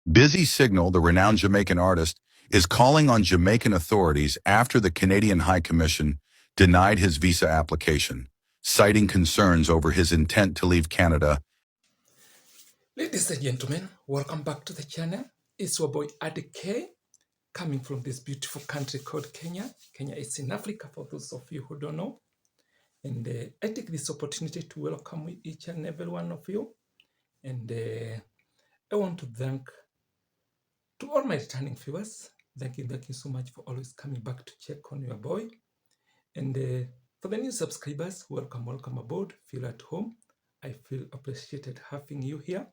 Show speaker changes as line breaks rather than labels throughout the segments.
Busy Signal, the renowned Jamaican artist, is calling on Jamaican authorities after the Canadian High Commission denied his visa application, citing concerns over his intent to leave Canada.
Ladies and gentlemen, welcome back to the channel. It's your boy Adike, coming from this beautiful country called Kenya. Kenya is in Africa, for those of you who don't know. And I take this opportunity to welcome each and every one of you. And I want to thank to all my returning viewers. Thank you so much for always coming back to check on your boy. And for the new subscribers, welcome aboard. Feel at home. I feel appreciated having you here.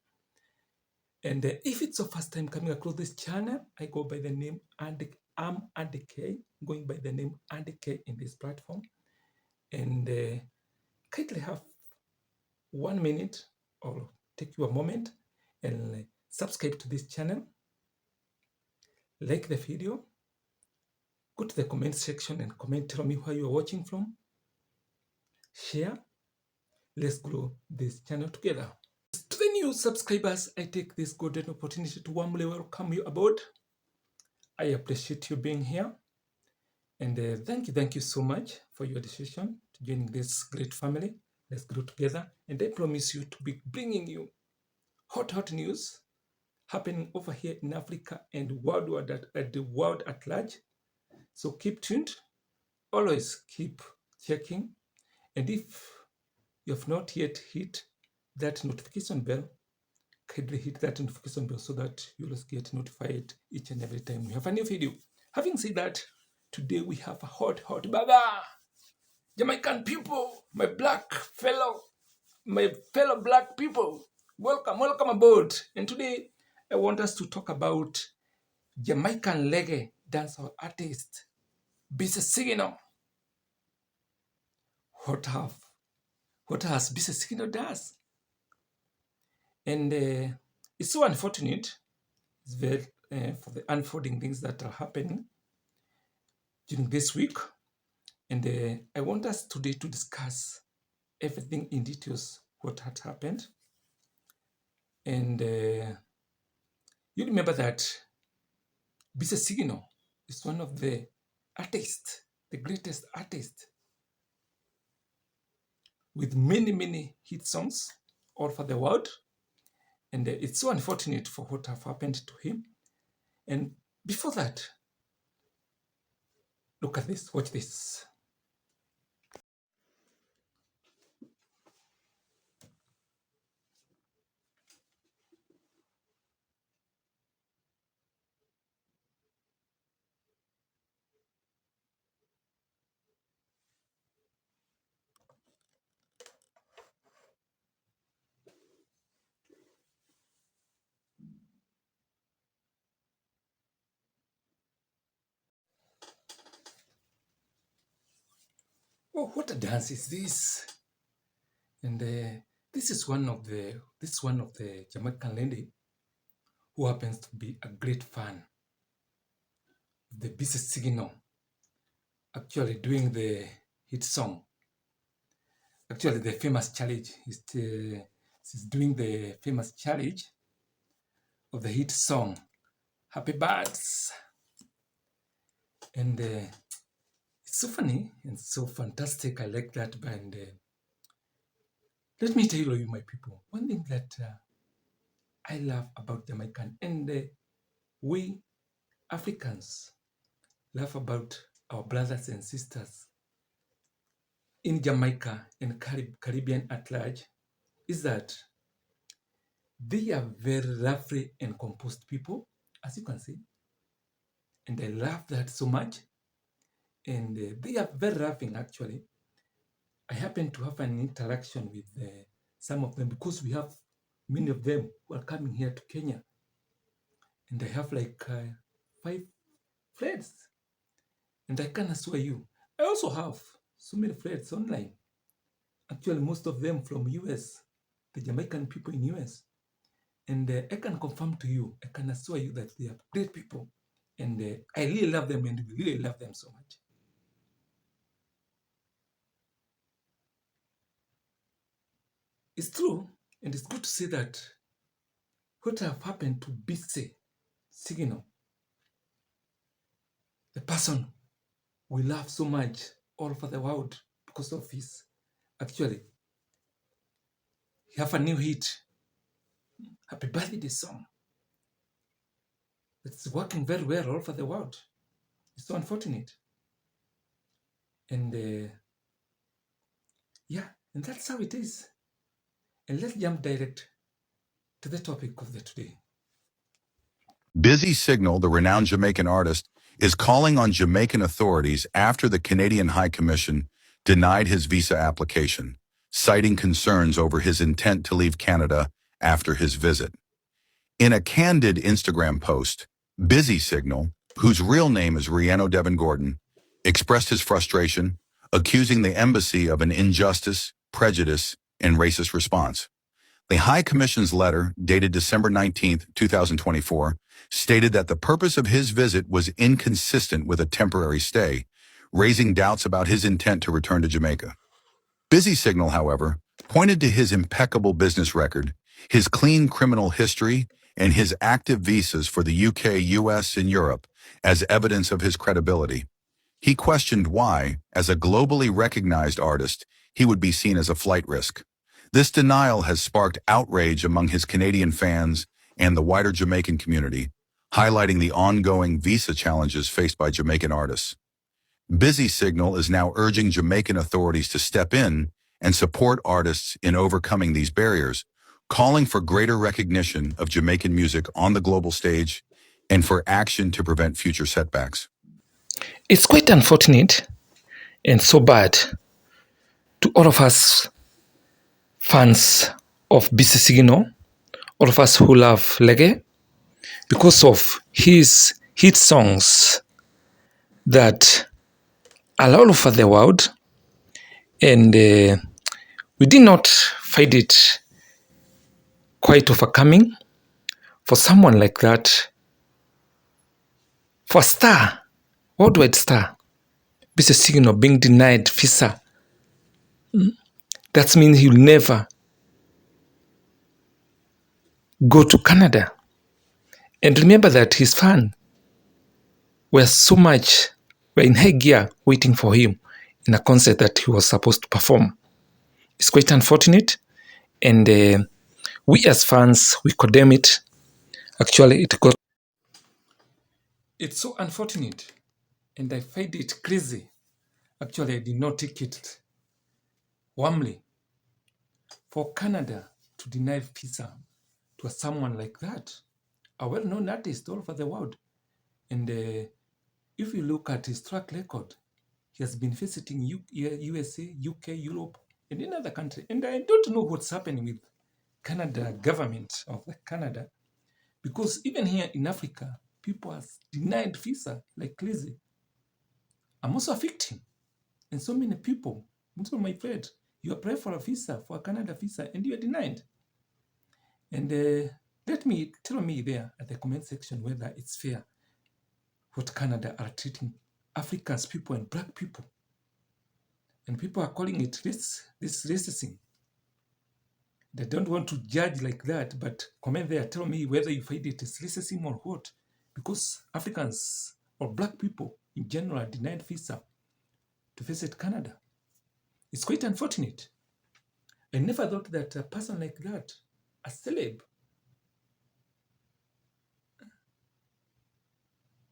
And if it's your first time coming across this channel, I go by the name I'm Andy K, going by the name Andy K in this platform. And kindly have 1 minute or take you a moment and subscribe to this channel, like the video, go to the comment section and comment, tell me where you are watching from, share, let's grow this channel together. To the new subscribers, I take this golden opportunity to warmly welcome you aboard. I appreciate you being here. And thank you so much for your decision to join this great family. Let's grow together. And I promise you to be bringing you hot news happening over here in Africa and worldwide at the world at large. So keep tuned. Always keep checking. And if you have not yet hit that notification bell, kindly hit that notification bell so that you'll get notified each and every time we have a new video. Having said that, today we have a hot burger. Jamaican people, my fellow black people, welcome aboard. And today I want us to talk about Jamaican reggae dancehall artist, Bisa Signal. What has Bisa Signal does? And it's so unfortunate. It's very for the unfolding things that are happening during this week. And I want us today to discuss everything in details, what had happened. And you remember that Bisa Signal is one of the artists, the greatest artist, with many hit songs all over the world. And it's so unfortunate for what have happened to him. And before that, look at this, watch this. Oh, what a dance is this? And this is one of the Jamaican lady who happens to be a great fan of the Bisa Signal, actually doing the hit song. Actually, the famous challenge is she's doing the famous challenge of the hit song Happy Birds. And it's so funny and so fantastic. I like that band. Let me tell you, my people, one thing that I love about Jamaican, and we Africans love about our brothers and sisters in Jamaica and Caribbean at large, is that they are very lovely and composed people, as you can see. And I love that so much. And they are very loving, actually. I happen to have an interaction with some of them because we have many of them who are coming here to Kenya. And I have like 5 friends. And I can assure you, I also have so many friends online. Actually, most of them from US, the Jamaican people in US. And I can confirm to you, I can assure you that they are great people. And I really love them and we really love them so much. It's true, and it's good to say that what have happened to BC Signal, the person we love so much all over the world because of his, actually, he have a new hit, Happy Birthday song. It's working very well all over the world. It's so unfortunate. And yeah, and that's how it is. And let's jump direct to the topic of the today.
Busy Signal, the renowned Jamaican artist, is calling on Jamaican authorities after the Canadian High Commission denied his visa application, citing concerns over his intent to leave Canada after his visit. In a candid Instagram post, Busy Signal, whose real name is Riano Devon Gordon, expressed his frustration, accusing the embassy of an injustice, prejudice, and racist response. The High Commission's letter, dated December 19, 2024, stated that the purpose of his visit was inconsistent with a temporary stay, raising doubts about his intent to return to Jamaica. Busy Signal, however, pointed to his impeccable business record, his clean criminal history, and his active visas for the UK, US, and Europe as evidence of his credibility. He questioned why, as a globally recognized artist, he would be seen as a flight risk. This denial has sparked outrage among his Canadian fans and the wider Jamaican community, highlighting the ongoing visa challenges faced by Jamaican artists. Busy Signal is now urging Jamaican authorities to step in and support artists in overcoming these barriers, calling for greater recognition of Jamaican music on the global stage and for action to prevent future setbacks.
It's quite unfortunate and so bad to all of us fans of BC Signal, all of us who love reggae, because of his hit songs that are all over the world, and we did not find it quite overcoming for someone like that, for a star, worldwide star, BC Signal being denied visa. That means he'll never go to Canada. And remember that his fans were in high gear waiting for him in a concert that he was supposed to perform. It's quite unfortunate, and we as fans, we condemn it. Actually, it's so unfortunate, and I find it crazy. Actually, I did not take it warmly for Canada to deny visa to someone like that, a well-known artist all over the world. And if you look at his track record, he has been visiting USA, UK, Europe, and in other countries. And I don't know what's happening with Canada government of Canada, because even here in Africa, people are denied visa like crazy. I'm also a victim, and so many people, also my friend, you apply for a visa, for a Canada visa, and you are denied. And tell me there at the comment section whether it's fair what Canada are treating Africans people and black people. And people are calling it this racism. They don't want to judge like that, but comment there, tell me whether you find it is racism or what. Because Africans or black people in general are denied visa to visit Canada. It's quite unfortunate. I never thought that a person like that, a celeb,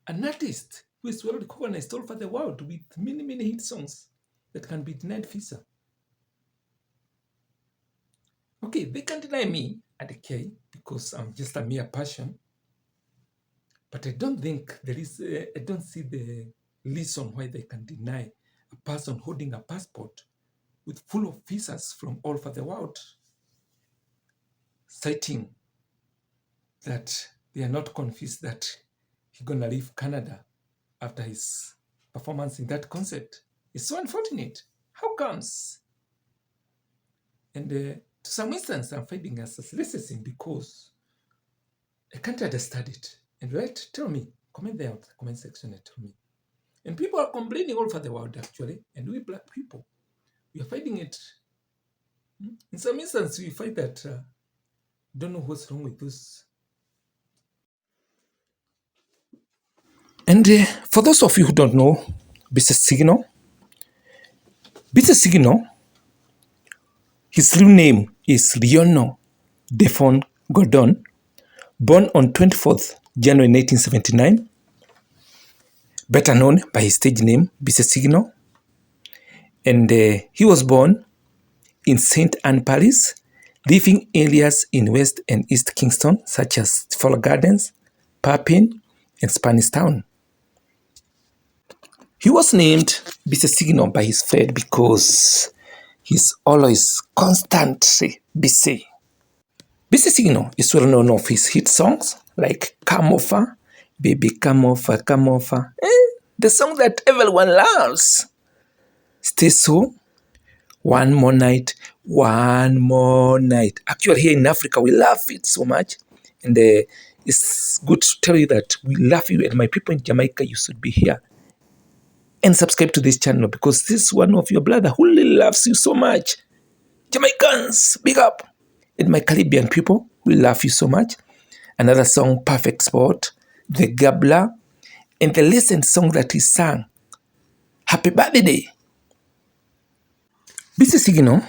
an artist who is well recognized all over the world with many, many hit songs, that can be denied visa. Okay, they can deny me at the K because I'm just a mere person, but I don't think I don't see the reason why they can deny a person holding a passport with full of visas from all over the world, citing that they are not convinced that he's gonna leave Canada after his performance in that concert. It's so unfortunate. How comes? And to some instance, I'm finding us as racism because I can't understand it. And right, tell me, comment there in the comment section and tell me. And people are complaining all over the world actually, and we black people, we are finding it. In some instances, we find that don't know what's wrong with those And for those of you who don't know Bise Signo, his real name is Riono Defon Gordon, born on 24th January 1979, better known by his stage name Bise Signo. And he was born in St. Anne Parish, living areas in West and East Kingston, such as Fowler Gardens, Papin, and Spanish Town. He was named Bise Signo by his friend because he's always constantly busy. Bise Signo is well known of his hit songs like Come Over, Baby Come Over, Come Over, the song that everyone loves, Stay So, One More Night, One More Night. Actually, here in Africa, we love it so much. And it's good to tell you that we love you. And my people in Jamaica, you should be here and subscribe to this channel because this is one of your brother who really loves you so much. Jamaicans, big up. And my Caribbean people, we love you so much. Another song, Perfect Sport, The Gabla, and the recent song that he sang, Happy Birthday. Bise Signo,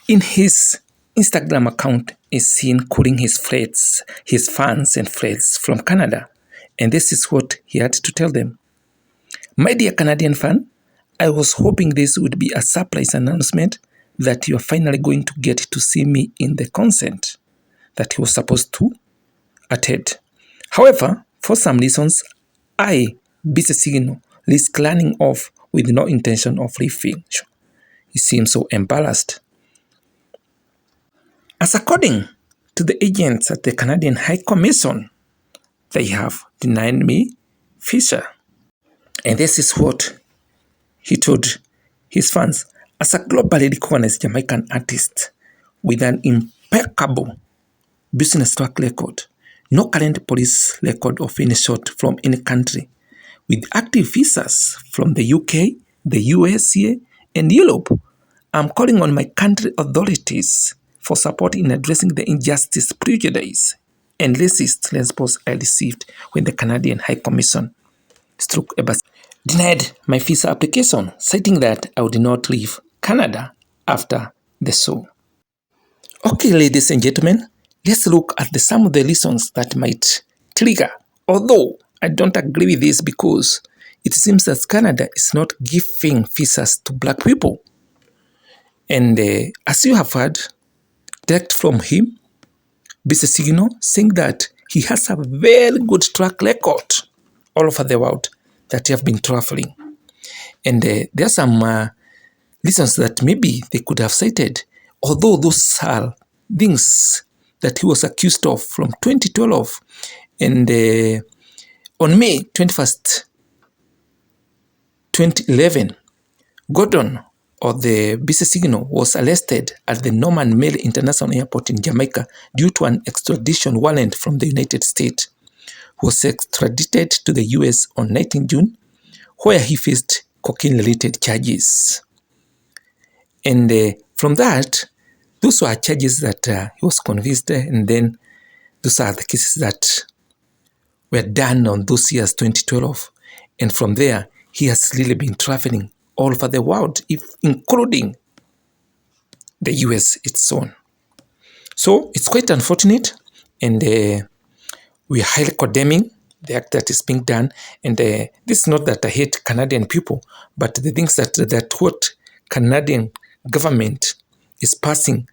in his Instagram account, is seen calling his friends, his fans and friends from Canada. And this is what he had to tell them. My dear Canadian fan, I was hoping this would be a surprise announcement that you are finally going to get to see me in the concert that he was supposed to attend. However, for some reasons, I, Bise Signo, risk running off with no intention of leaving. He seems so embarrassed. As according to the agents at the Canadian High Commission, they have denied me visa. And this is what he told his fans. As a globally recognized Jamaican artist with an impeccable business track record, no current police record of any sort from any country, with active visas from the UK, the USA, and Europe, I'm calling on my country authorities for support in addressing the injustice, prejudice, and racist response I received when the Canadian High Commission denied my visa application, citing that I would not leave Canada after the show. Okay, ladies and gentlemen, let's look at some of the reasons that might trigger, although I don't agree with this because it seems that Canada is not giving visas to black people. And as you have heard, direct from him, Bise Signo, saying that he has a very good track record all over the world that he have been traveling. And there are some reasons that maybe they could have cited, although those are things that he was accused of from 2012. And on May 21st, 2011, Gordon, or the Bise Signo, was arrested at the Norman Male International Airport in Jamaica due to an extradition warrant from the United States. He was extradited to the US on 19 June, where he faced cocaine-related charges. And from that, those were charges that he was convicted, and then those are the cases that were done on those years, 2012. And from there, he has really been traveling all over the world, including the US its own. So it's quite unfortunate, and we are highly condemning the act that is being done. And this is not that I hate Canadian people, but the things that what Canadian government is passing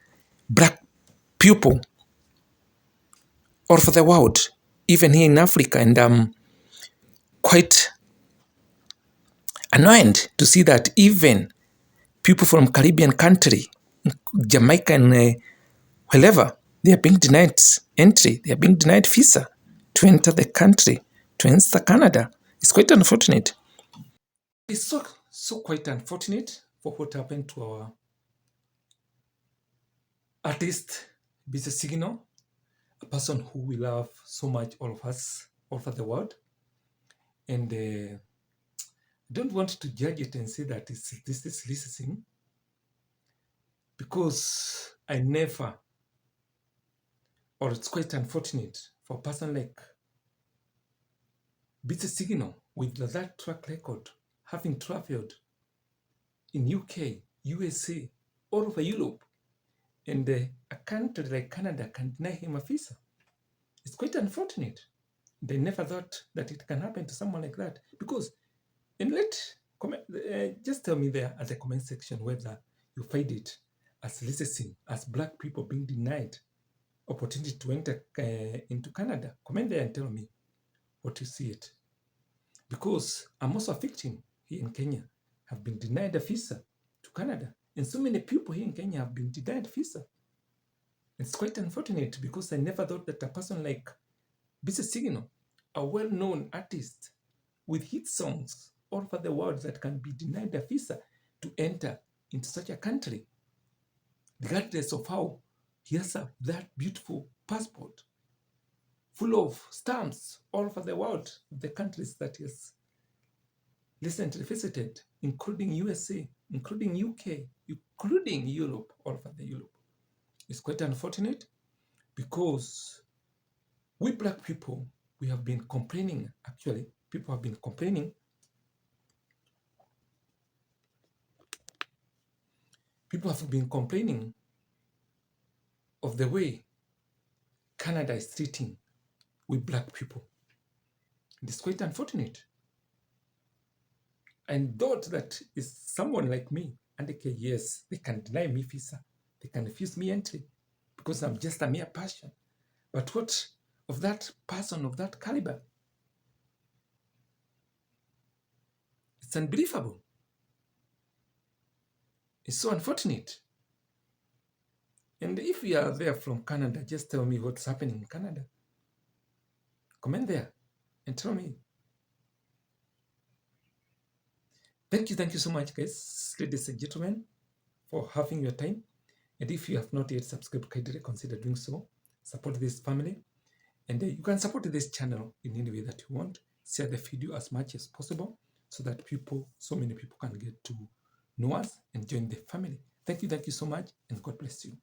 black people all over the world, even here in Africa. And I'm quite annoyed to see that even people from Caribbean country, Jamaica and wherever, they are being denied entry, they are being denied visa to enter the country, to enter Canada. It's quite unfortunate. It's so quite unfortunate for what happened to our artist, Bise Signo, a person who we love so much, all of us, all over the world. And I don't want to judge it and say that this is racism, because I never, or it's quite unfortunate for a person like Bise Signo with that track record, having traveled in UK, USA, all over Europe, and a country like Canada can deny him a visa. It's quite unfortunate. They never thought that it can happen to someone like that. Because, and just tell me there at the comment section whether you find it as listening, as Black people being denied opportunity to enter into Canada. Comment there and tell me what you see it. Because I'm also a victim here in Kenya, have been denied a visa to Canada. And so many people here in Kenya have been denied visa. It's quite unfortunate because I never thought that a person like Busy Signal, a well-known artist with hit songs all over the world that can be denied a visa to enter into such a country, regardless of how he has that beautiful passport full of stamps all over the world, the countries that he has recently visited, including USA, including UK, including Europe, all over the Europe. It's quite unfortunate because we Black people, we have been complaining, actually, people have been complaining. People have been complaining of the way Canada is treating we Black people. And it's quite unfortunate. And thought that is someone like me, and okay, yes, they can deny me visa, they can refuse me entry because I'm just a mere person. But what of that person of that caliber? It's unbelievable. It's so unfortunate. And if you are there from Canada, just tell me what's happening in Canada. Comment there and tell me. Thank you so much, guys, ladies and gentlemen, for having your time. And if you have not yet subscribed, kindly consider doing so. Support this family. And you can support this channel in any way that you want. Share the video as much as possible so that so many people can get to know us and join the family. Thank you so much, and God bless you.